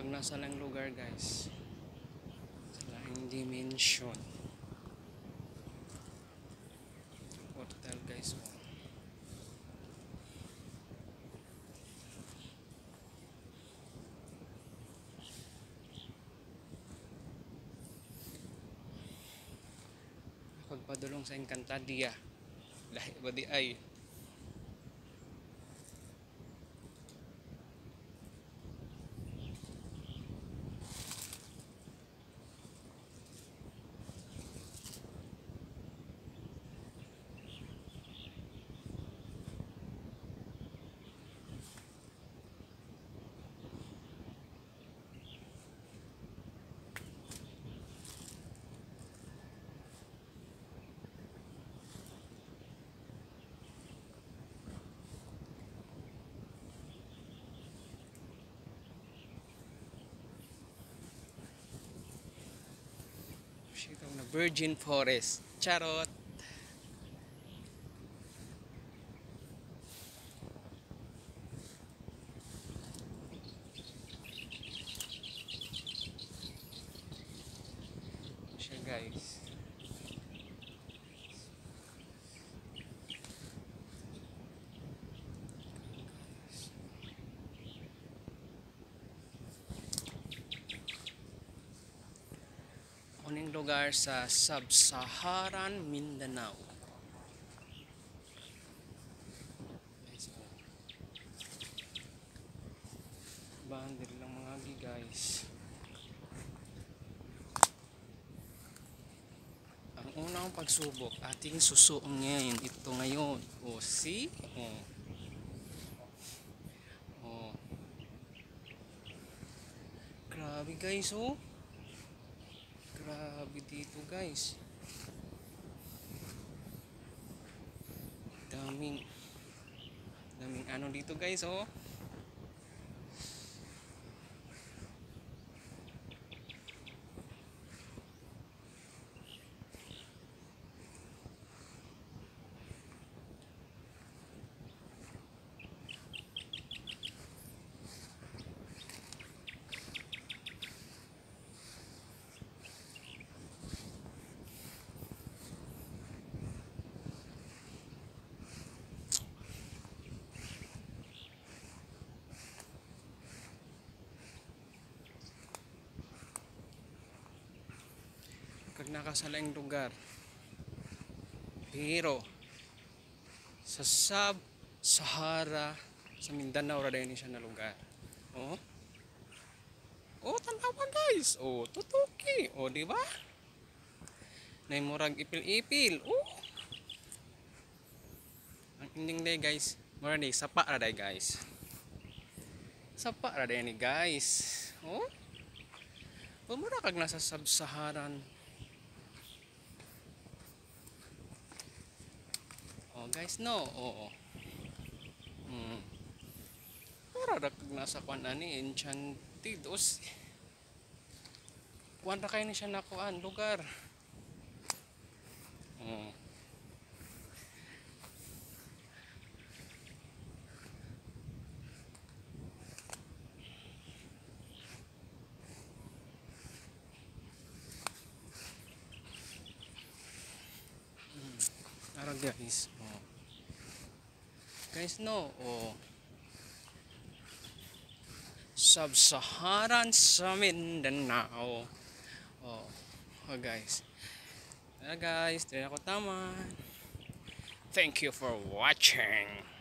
Pag nasa lang lugar guys, sa laing dimension. Hotel guys. Oh. Pagpadulong sa Encantadia. Lahi ba di ay? Ito na Virgin Forest. Charot. Siya guys. Uning lugar sa Sub-Saharan Mindanao. Bandir lang mga guys. Ang unang pagsubok ating susuong ngayon. Ito ngayon. O see? Oh. Grabe guys oh. Grabe dito guys. Daming ano dito guys oh. Kag nakasalang lugar. Pero sa Sub-Sahara sa Mindanao ra din siya na lugar. Oh. Oh, tanawa guys. Oh, tutuki. Oh, di ba? Nay murag ipil-ipil. Oh. Ang ending day guys. Mura ni sapa ra day guys. Sapa ra day ni guys. Oh. Mura kag nasa Sub-Saharan. Oh guys, no. Oo. Para ra kag nasa kuan ani Enchantidos. Kuan ra kay ni siya nakuan lugar. Oh. Ara guys. Oh. Guys, no. Oh. Sub-Saharan sa Mindanao. Oh, oh guys. Guys, tira ko tama. Thank you for watching.